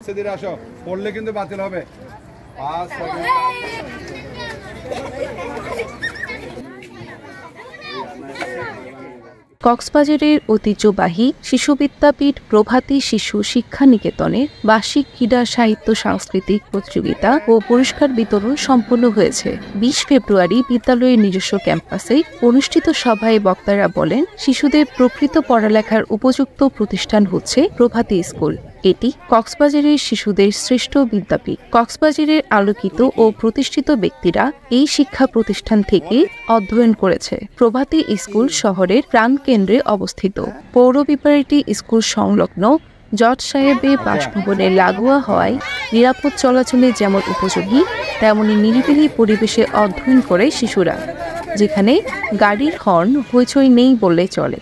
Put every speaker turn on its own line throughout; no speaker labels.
আস্তে ধীরে আসো, পড়লে কিন্তু বাতিল হবে।
কক্সবাজারের ঐতিহ্যবাহী শিশু বিদ্যাপীঠ প্রভাতী শিশু শিক্ষা নিকেতনের বার্ষিক ক্রীড়া সাহিত্য সাংস্কৃতিক প্রতিযোগিতা ও পুরস্কার বিতরণ সম্পন্ন হয়েছে। ২০ ফেব্রুয়ারি বিদ্যালয়ের নিজস্ব ক্যাম্পাসে অনুষ্ঠিত সভায় বক্তারা বলেন, শিশুদের প্রকৃত পড়ালেখার উপযুক্ত প্রতিষ্ঠান হচ্ছে প্রভাতী স্কুল। এটি কক্সবাজারের শিশুদের শ্রেষ্ঠ বিদ্যাপীঠ। কক্সবাজারের আলোকিত ও প্রতিষ্ঠিত ব্যক্তিরা এই শিক্ষা প্রতিষ্ঠান থেকে অধ্যয়ন করেছে। প্রভাতী স্কুল শহরের প্রাণকেন্দ্রে অবস্থিত। পৌর বিপারিটি স্কুল সংলগ্ন জজ সাহেবের বাসভবনে লাগোয়া হওয়ায় নিরাপদ চলাচলে যেমন উপযোগী, তেমনি নিরিবিলি পরিবেশে অধ্যয়ন করে শিশুরা, যেখানে গাড়ির হর্ন হইচই নেই বললে চলে।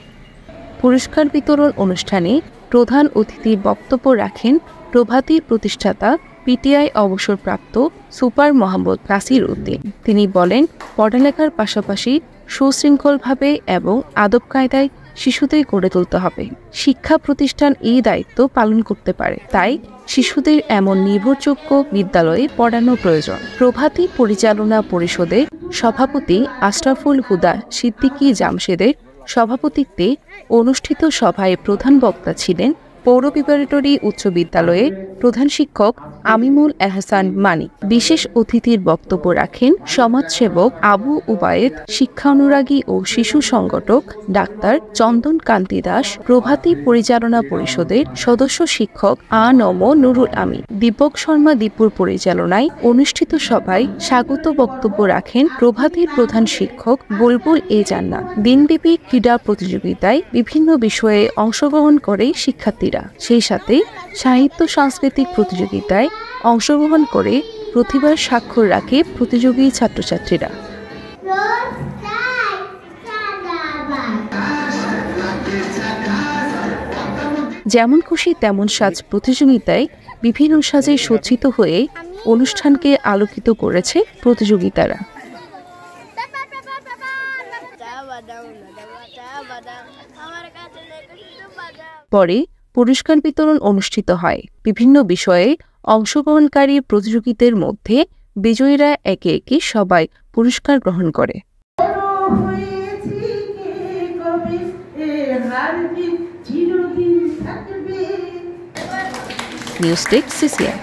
পুরস্কার বিতরণ অনুষ্ঠানে প্রধান অতিথির বক্তব্য রাখেন প্রভাতীর প্রতিষ্ঠাতা পিটিআই অবসরপ্রাপ্ত সুপার মোহাম্মদ নাসির উদ্দিন। তিনি বলেন, পড়ালেখার পাশাপাশি সুশৃঙ্খলভাবে এবং আদব কায়দায় শিশুদের গড়ে তুলতে হবে। শিক্ষা প্রতিষ্ঠান এই দায়িত্ব পালন করতে পারে, তাই শিশুদের এমন নির্ভরযোগ্য বিদ্যালয়ে পড়ানো প্রয়োজন। প্রভাতী পরিচালনা পরিষদের সভাপতি আশরাফুল হুদা সিদ্দিকী জামশেদের সভাপতিত্বে অনুষ্ঠিত সভায় প্রধান বক্তা ছিলেন পৌর প্রিপারেটরি উচ্চ বিদ্যালয়ের প্রধান শিক্ষক আমিমুল এহসান মানিক। বিশেষ অতিথির বক্তব্য রাখেন সমাজসেবক আবু উবায়েদ, শিক্ষা অনুরাগী ও শিশু সংগঠক ডাক্তার চন্দন কান্তি দাস, প্রভাতী পরিচালনা পরিষদের সদস্য শিক্ষক আ.ন.ম নুরুল আমিন। দীপক শর্মা দীপুর পরিচালনায় অনুষ্ঠিত সভায় স্বাগত বক্তব্য রাখেন প্রভাতীর প্রধান শিক্ষক বুলবুল এ জান্নাত। দিনব্যাপী ক্রীড়া প্রতিযোগিতায় বিভিন্ন বিষয়ে অংশগ্রহণ করে শিক্ষার্থীরা, সেই সাথে সাহিত্য সাংস্কৃতিক প্রতিযোগিতায় অংশগ্রহণ করে প্রতিভার স্বাক্ষর রাখে প্রতিযোগী ছাত্রছাত্রীরা। যেমন খুশি তেমন সাজ প্রতিযোগিতায় বিভিন্ন সাজে সজ্জিত হয়ে অনুষ্ঠানকে আলোকিত করেছে প্রতিযোগিতারা। পরে পুরস্কার বিতরণ অনুষ্ঠিত হয়। বিভিন্ন বিষয়ে অংশগ্রহণকারী প্রতিযোগীদের মধ্যে বিজয়ীরা একে একে সবাই পুরস্কার গ্রহণ করে। News desk, CCN।